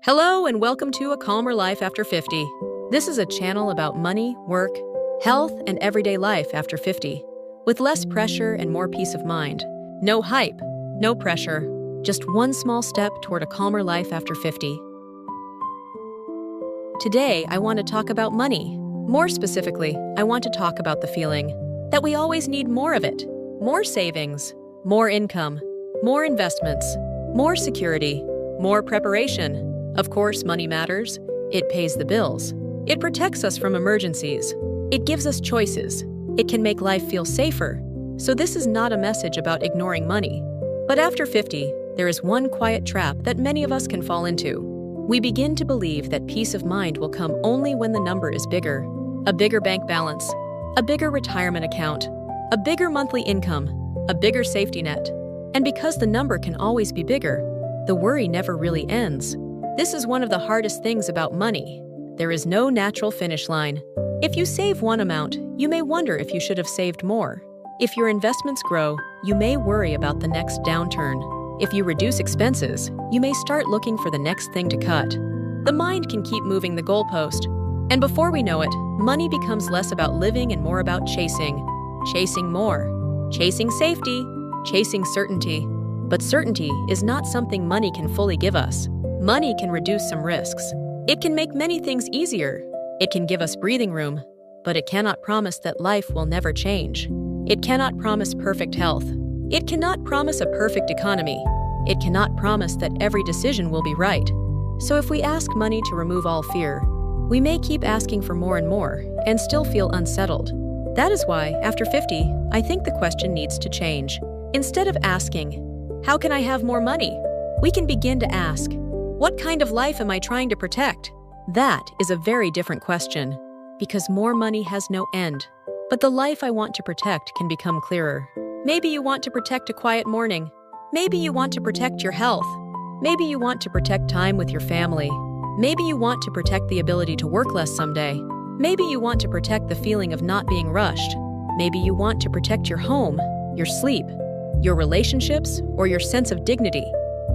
Hello and welcome to A Calmer Life After 50. This is a channel about money, work, health, and everyday life after 50, with less pressure and more peace of mind. No hype, no pressure, just one small step toward a calmer life after 50. Today, I want to talk about money. More specifically, I want to talk about the feeling that we always need more of it. More savings, more income, more investments, more security, more preparation. Of course, money matters. It pays the bills. It protects us from emergencies. It gives us choices. It can make life feel safer. So this is not a message about ignoring money. But after 50, there is one quiet trap that many of us can fall into. We begin to believe that peace of mind will come only when the number is bigger. A bigger bank balance, a bigger retirement account, a bigger monthly income, a bigger safety net. And because the number can always be bigger, the worry never really ends. This is one of the hardest things about money. There is no natural finish line. If you save one amount, you may wonder if you should have saved more. If your investments grow, you may worry about the next downturn. If you reduce expenses, you may start looking for the next thing to cut. The mind can keep moving the goalpost. And before we know it, money becomes less about living and more about chasing. Chasing more. Chasing safety. Chasing certainty. But certainty is not something money can fully give us. Money can reduce some risks. It can make many things easier. It can give us breathing room, but it cannot promise that life will never change. It cannot promise perfect health. It cannot promise a perfect economy. It cannot promise that every decision will be right. So if we ask money to remove all fear, we may keep asking for more and more and still feel unsettled. That is why, after 50, I think the question needs to change. Instead of asking, "How can I have more money?" we can begin to ask, "What kind of life am I trying to protect?" That is a very different question, because more money has no end. But the life I want to protect can become clearer. Maybe you want to protect a quiet morning. Maybe you want to protect your health. Maybe you want to protect time with your family. Maybe you want to protect the ability to work less someday. Maybe you want to protect the feeling of not being rushed. Maybe you want to protect your home, your sleep, your relationships, or your sense of dignity.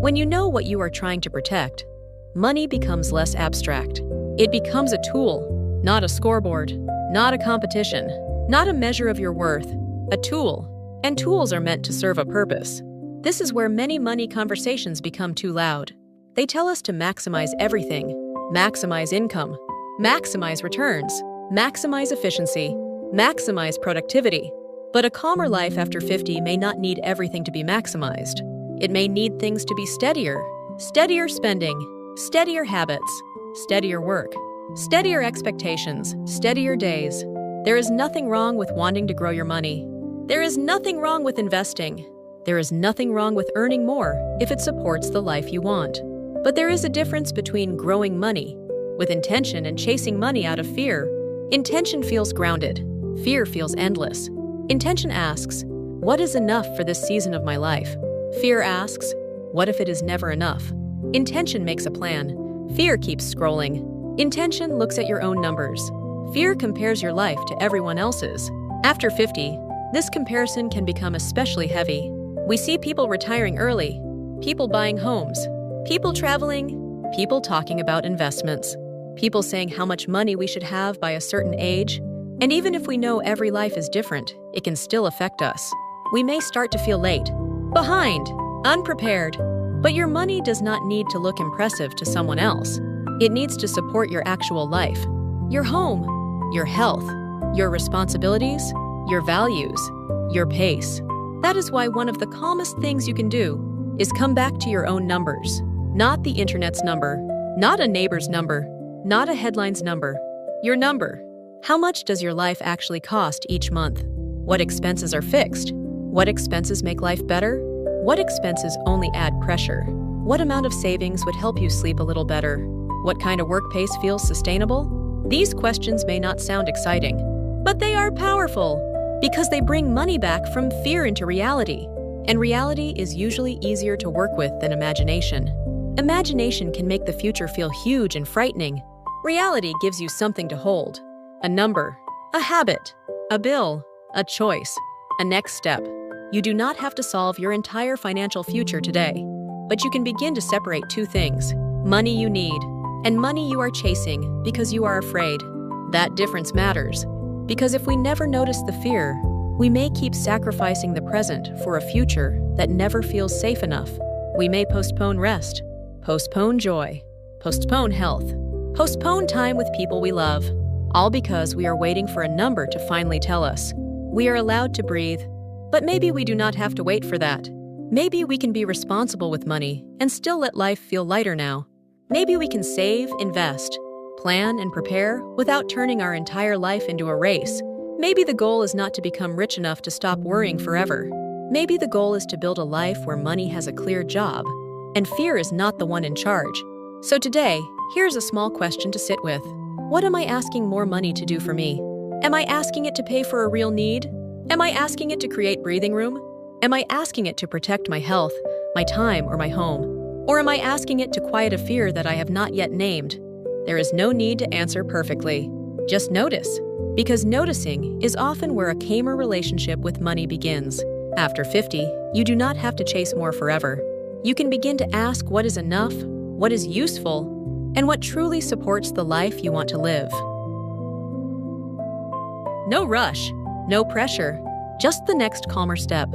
When you know what you are trying to protect, money becomes less abstract. It becomes a tool, not a scoreboard, not a competition, not a measure of your worth, a tool. And tools are meant to serve a purpose. This is where many money conversations become too loud. They tell us to maximize everything, maximize income, maximize returns, maximize efficiency, maximize productivity. But a calmer life after 50 may not need everything to be maximized. It may need things to be steadier. Steadier spending, steadier habits, steadier work, steadier expectations, steadier days. There is nothing wrong with wanting to grow your money. There is nothing wrong with investing. There is nothing wrong with earning more if it supports the life you want. But there is a difference between growing money with intention and chasing money out of fear. Intention feels grounded. Fear feels endless. Intention asks, "What is enough for this season of my life?" Fear asks, "What if it is never enough?" Intention makes a plan. Fear keeps scrolling. Intention looks at your own numbers. Fear compares your life to everyone else's. After 50, this comparison can become especially heavy. We see people retiring early, people buying homes, people traveling, people talking about investments, people saying how much money we should have by a certain age. And even if we know every life is different, it can still affect us. We may start to feel late, behind, unprepared. But your money does not need to look impressive to someone else. It needs to support your actual life, your home, your health, your responsibilities, your values, your pace. That is why one of the calmest things you can do is come back to your own numbers. Not the internet's number, not a neighbor's number, not a headline's number. Your number. How much does your life actually cost each month? What expenses are fixed? What expenses make life better? What expenses only add pressure? What amount of savings would help you sleep a little better? What kind of work pace feels sustainable? These questions may not sound exciting, but they are powerful because they bring money back from fear into reality. And reality is usually easier to work with than imagination. Imagination can make the future feel huge and frightening. Reality gives you something to hold. A number, a habit, a bill, a choice, a next step. You do not have to solve your entire financial future today, but you can begin to separate two things: money you need, and money you are chasing because you are afraid. That difference matters, because if we never notice the fear, we may keep sacrificing the present for a future that never feels safe enough. We may postpone rest, postpone joy, postpone health, postpone time with people we love, all because we are waiting for a number to finally tell us we are allowed to breathe. But maybe we do not have to wait for that. Maybe we can be responsible with money and still let life feel lighter now. Maybe we can save, invest, plan, and prepare without turning our entire life into a race. Maybe the goal is not to become rich enough to stop worrying forever. Maybe the goal is to build a life where money has a clear job and fear is not the one in charge. So today, here's a small question to sit with. What am I asking more money to do for me? Am I asking it to pay for a real need? Am I asking it to create breathing room? Am I asking it to protect my health, my time, or my home? Or am I asking it to quiet a fear that I have not yet named? There is no need to answer perfectly. Just notice, because noticing is often where a calmer relationship with money begins. After 50, you do not have to chase more forever. You can begin to ask what is enough, what is useful, and what truly supports the life you want to live. No rush, no pressure, just the next calmer step.